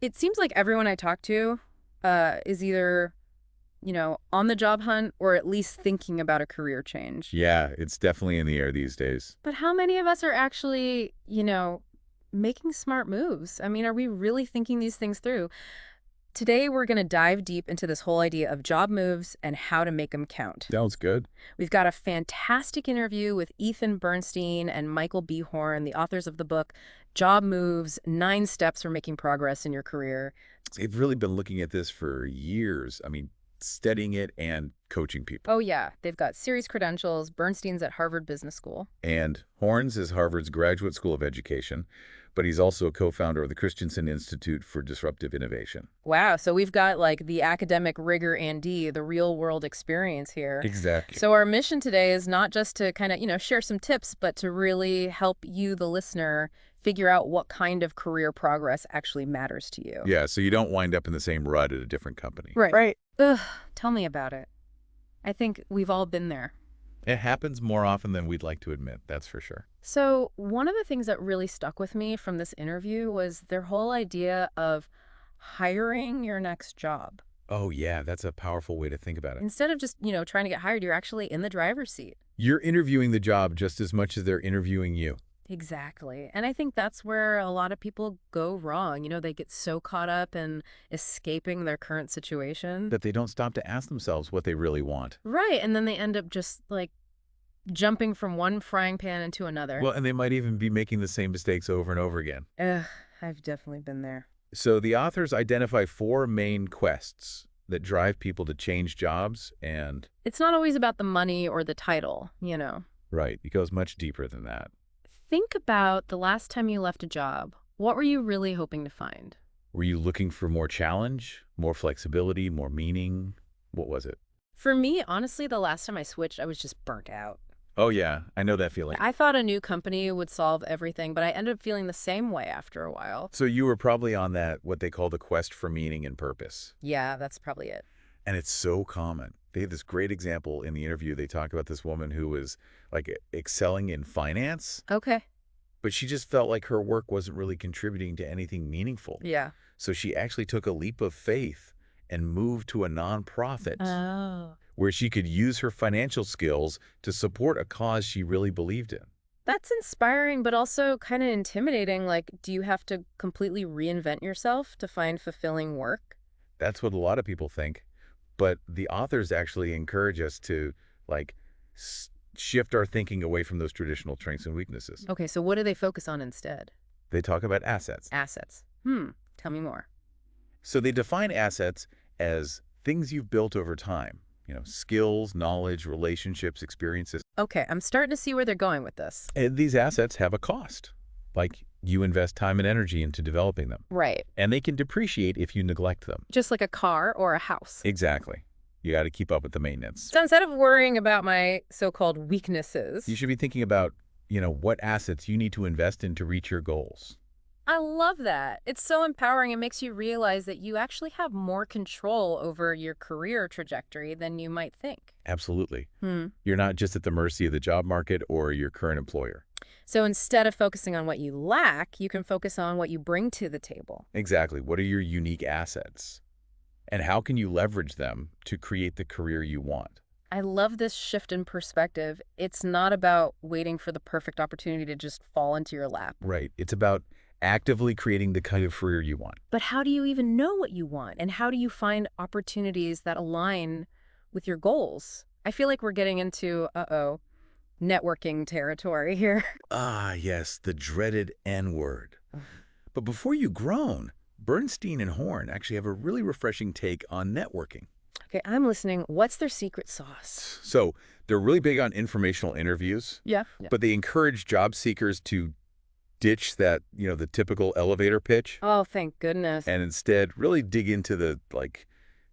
It seems like everyone I talk to is either, on the job hunt or at least thinking about a career change. Yeah, it's definitely in the air these days. But how many of us are actually, making smart moves? I mean, are we really thinking these things through? Today, we're going to dive deep into this whole idea of job moves and how to make them count. Sounds good. We've got a fantastic interview with Ethan Bernstein and Michael B. Horn, the authors of the book, Job Moves, 9 Steps for Making Progress in Your Career. They've really been looking at this for years. I mean, studying it and coaching people. Oh, yeah. They've got series credentials. Bernstein's at Harvard Business School. And Horns is Harvard's Graduate School of Education, but he's also a co-founder of the Christensen Institute for Disruptive Innovation. Wow. So we've got like the academic rigor and the real world experience here. Exactly. So our mission today is not just to kind of, share some tips, but to really help you, the listener, figure out what kind of career progress actually matters to you. Yeah, so you don't wind up in the same rut at a different company. Right. Ugh, tell me about it. I think we've all been there. It happens more often than we'd like to admit, that's for sure. So one of the things that really stuck with me from this interview was their whole idea of hiring your next job. Oh, yeah, that's a powerful way to think about it. Instead of just, trying to get hired, you're actually in the driver's seat. You're interviewing the job just as much as they're interviewing you. Exactly. And I think that's where a lot of people go wrong. They get so caught up in escaping their current situation. That they don't stop to ask themselves what they really want. Right. And then they end up just like jumping from one frying pan into another. Well, and they might even be making the same mistakes over and over again. Ugh, I've definitely been there. So the authors identify 4 main quests that drive people to change jobs, and It's not always about the money or the title. right, it goes much deeper than that. Think about the last time you left a job. What were you really hoping to find? Were you looking for more challenge, more flexibility, more meaning? What was it? For me, honestly, the last time I switched, I was just burnt out. Oh yeah, I know that feeling. I thought a new company would solve everything, but I ended up feeling the same way after a while. So you were probably on that, what they call the quest for meaning and purpose. Yeah, that's probably it. And it's so common. They have this great example in the interview. They talk about this woman who was like excelling in finance, Okay. but she just felt like her work wasn't really contributing to anything meaningful. Yeah. So she actually took a leap of faith and moved to a nonprofit Oh. where she could use her financial skills to support a cause she really believed in. That's inspiring, but also kind of intimidating. Like, do you have to completely reinvent yourself to find fulfilling work? That's what a lot of people think. But the authors actually encourage us to like shift our thinking away from those traditional strengths and weaknesses. Okay, so what do they focus on instead? They talk about assets. Assets. Tell me more. So they define assets as things you've built over time, skills, knowledge, relationships, experiences. Okay, I'm starting to see where they're going with this. And these assets have a cost. Like you invest time and energy into developing them. Right. And they can depreciate if you neglect them. Just like a car or a house. Exactly. You got to keep up with the maintenance. So instead of worrying about my so-called weaknesses, You should be thinking about, what assets you need to invest in to reach your goals. I love that. It's so empowering. It makes you realize that you actually have more control over your career trajectory than you might think. Absolutely. You're not just at the mercy of the job market or your current employer. So instead of focusing on what you lack, you can focus on what you bring to the table. Exactly. What are your unique assets? And how can you leverage them to create the career you want? I love this shift in perspective. It's not about waiting for the perfect opportunity to just fall into your lap. Right. It's about actively creating the kind of career you want. But how do you even know what you want? And how do you find opportunities that align with your goals? I feel like we're getting into, networking territory here. Ah, yes, the dreaded N-word. But before you groan, Bernstein and Horn actually have a really refreshing take on networking. Okay, I'm listening. What's their secret sauce? So they're really big on informational interviews, Yeah. but they encourage job seekers to ditch that, the typical elevator pitch Oh, thank goodness. and instead really dig into the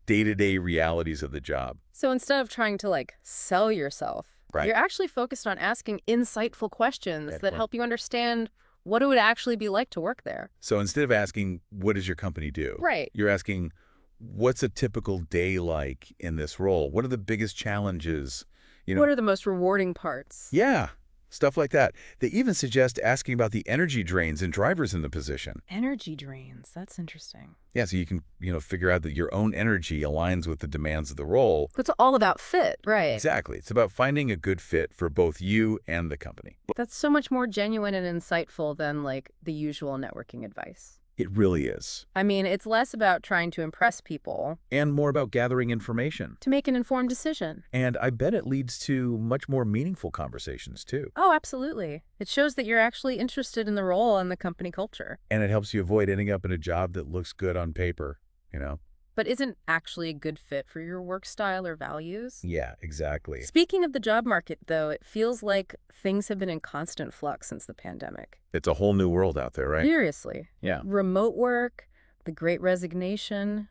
day-to-day realities of the job. So instead of trying to sell yourself, Right. you're actually focused on asking insightful questions That's that right. help you understand what it would actually be like to work there. So instead of asking, what does your company do? Right. You're asking, what's a typical day like in this role? What are the biggest challenges? What are the most rewarding parts? Yeah. stuff like that. They even suggest asking about the energy drains and drivers in the position. Energy drains. That's interesting. Yeah, so you can, figure out that your own energy aligns with the demands of the role. It's all about fit, right? Exactly. It's about finding a good fit for both you and the company. That's so much more genuine and insightful than, like, the usual networking advice. It really is. I mean, it's less about trying to impress people And more about gathering information. to make an informed decision. And I bet it leads to much more meaningful conversations, too. Oh, absolutely. It shows that you're actually interested in the role and the company culture. And it helps you avoid ending up in a job that looks good on paper. But isn't actually a good fit for your work style or values? Yeah, exactly. Speaking of the job market, though, it feels like things have been in constant flux since the pandemic. It's a whole new world out there, right? Seriously. Yeah. Remote work, the Great Resignation,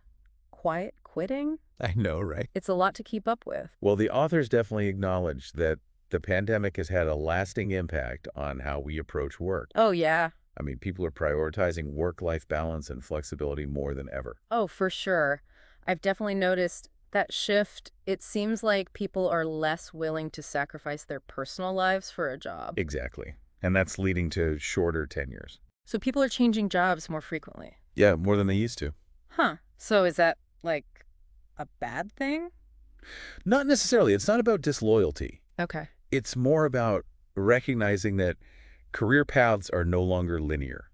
quiet quitting. I know, right? It's a lot to keep up with. Well, the authors definitely acknowledge that the pandemic has had a lasting impact on how we approach work. Oh, yeah. I mean, people are prioritizing work-life balance and flexibility more than ever. Oh, for sure. I've definitely noticed that shift. It seems like people are less willing to sacrifice their personal lives for a job. Exactly. And that's leading to shorter tenures. So people are changing jobs more frequently. Yeah, more than they used to. Huh. So is that, like, a bad thing? Not necessarily. It's not about disloyalty. Okay. It's more about recognizing that career paths are no longer linear.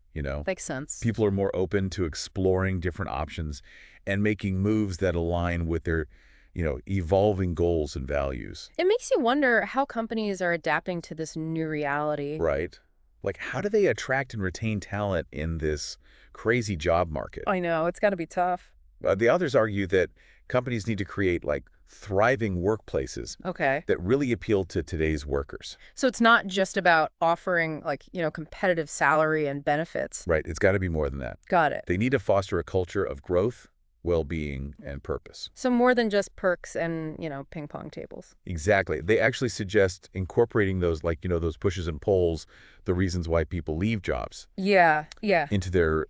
Makes sense. People are more open to exploring different options and making moves that align with their, evolving goals and values. It makes you wonder how companies are adapting to this new reality. Right? Like, how do they attract and retain talent in this crazy job market? I know, it's got to be tough. The authors argue that companies need to create, thriving workplaces Okay. that really appeal to today's workers. So it's not just about offering, competitive salary and benefits. Right? It's got to be more than that. Got it. They need to foster a culture of growth, well-being, and purpose. So more than just perks and, ping pong tables. Exactly. They actually suggest incorporating those, those pushes and pulls, the reasons why people leave jobs, Yeah. into their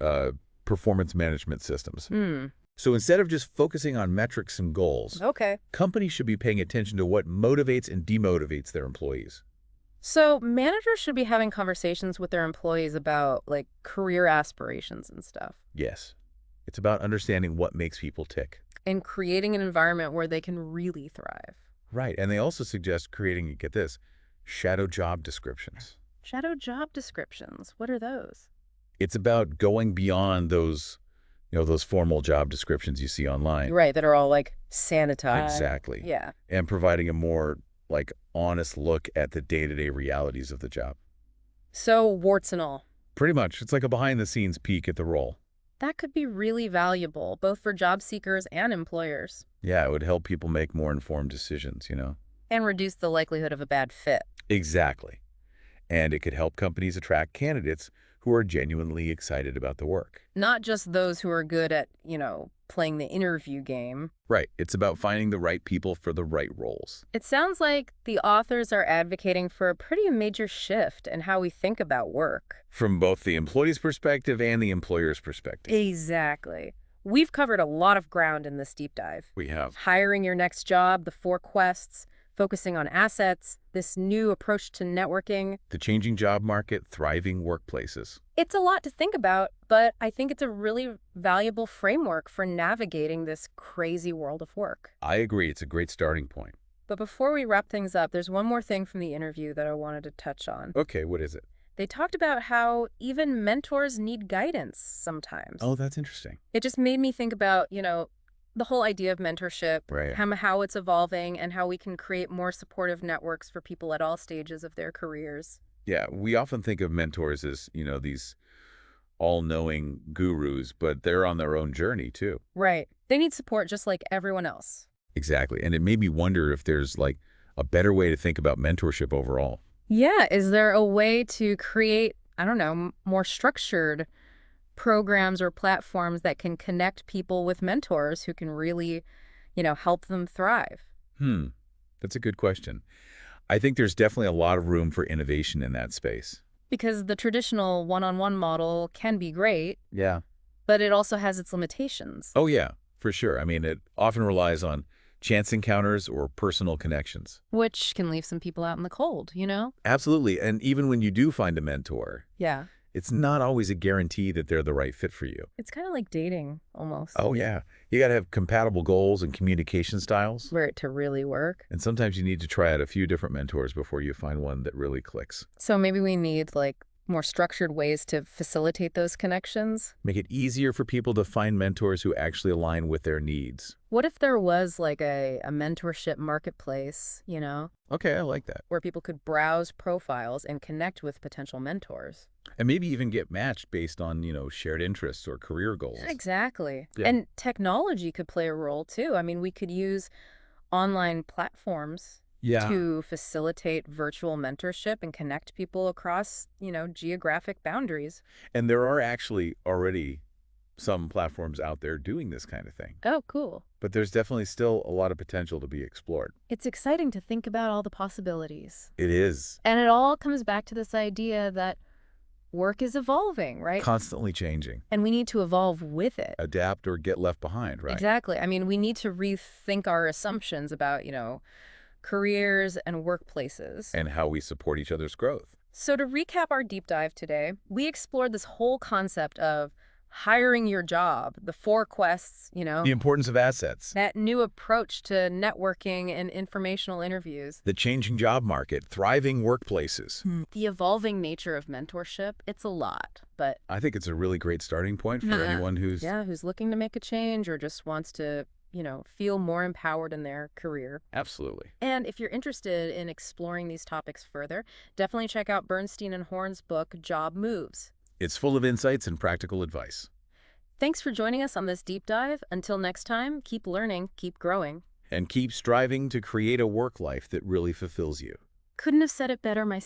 performance management systems. Hmm. So instead of just focusing on metrics and goals, Okay. companies should be paying attention to what motivates and demotivates their employees. So managers should be having conversations with their employees about, career aspirations and stuff, Yes. It's about understanding what makes people tick. and creating an environment where they can really thrive. Right. And they also suggest creating, get this, shadow job descriptions. Shadow job descriptions. What are those? It's about going beyond those formal job descriptions you see online. Right, that are all, sanitized. Exactly. Yeah. And providing a more, honest look at the day-to-day realities of the job. So warts and all. Pretty much. It's like a behind-the-scenes peek at the role. That could be really valuable, both for job seekers and employers, Yeah, it would help people make more informed decisions. and reduce the likelihood of a bad fit. Exactly. And it could help companies attract candidates who are genuinely excited about the work. Not just those who are good at, playing the interview game. Right. It's about finding the right people for the right roles. It sounds like the authors are advocating for a pretty major shift in how we think about work. From both the employee's perspective and the employer's perspective. Exactly. We've covered a lot of ground in this deep dive. We have. Hiring your next job, the 4 quests, focusing on assets, this new approach to networking. The changing job market, thriving workplaces. It's a lot to think about, but I think it's a really valuable framework for navigating this crazy world of work. I agree. It's a great starting point. But before we wrap things up, there's one more thing from the interview that I wanted to touch on. Okay, what is it? They talked about how even mentors need guidance sometimes. Oh, that's interesting. It just made me think about, the whole idea of mentorship, Right. how it's evolving, and how we can create more supportive networks for people at all stages of their careers. Yeah, we often think of mentors as, these all-knowing gurus, but they're on their own journey too. Right. They need support just like everyone else. Exactly. And it made me wonder if there's a better way to think about mentorship overall. Yeah. Is there a way to create, I don't know, more structured programs or platforms that can connect people with mentors who can really, help them thrive? That's a good question. I think there's definitely a lot of room for innovation in that space. Because the traditional one-on-one model can be great, Yeah. but it also has its limitations. Oh, yeah, for sure. I mean, it often relies on chance encounters, or personal connections. Which can leave some people out in the cold, you know? Absolutely. And even when you do find a mentor, Yeah. it's not always a guarantee that they're the right fit for you. It's kind of like dating, almost, Oh, yeah. You got to have compatible goals and communication styles. for it to really work. And sometimes you need to try out a few different mentors before you find one that really clicks. So maybe we need, like, more structured ways to facilitate those connections. Make it easier for people to find mentors who actually align with their needs. What if there was, like, a mentorship marketplace, you know, Okay, I like that. where people could browse profiles and connect with potential mentors? And maybe even get matched based on, shared interests or career goals. Exactly. Yeah. And technology could play a role, too. I mean, we could use online platforms Yeah. to facilitate virtual mentorship and connect people across, geographic boundaries. And there are actually already some platforms out there doing this kind of thing. Oh, cool. But there's definitely still a lot of potential to be explored. It's exciting to think about all the possibilities. It is And it all comes back to this idea that work is evolving, right? constantly changing. And we need to evolve with it. Adapt or get left behind, right? Exactly. I mean, we need to rethink our assumptions about, careers and workplaces. And how we support each other's growth. So to recap our deep dive today, we explored this whole concept of hiring your job, the 4 quests, The importance of assets. that new approach to networking and informational interviews, The changing job market, thriving workplaces. the evolving nature of mentorship. It's a lot, but I think it's a really great starting point for anyone who's... yeah, who's looking to make a change or just wants to, feel more empowered in their career. Absolutely. And if you're interested in exploring these topics further, definitely check out Bernstein and Horn's book, Job Moves. It's full of insights and practical advice. Thanks for joining us on this deep dive. Until next time, keep learning, keep growing. And keep striving to create a work life that really fulfills you. Couldn't have said it better myself.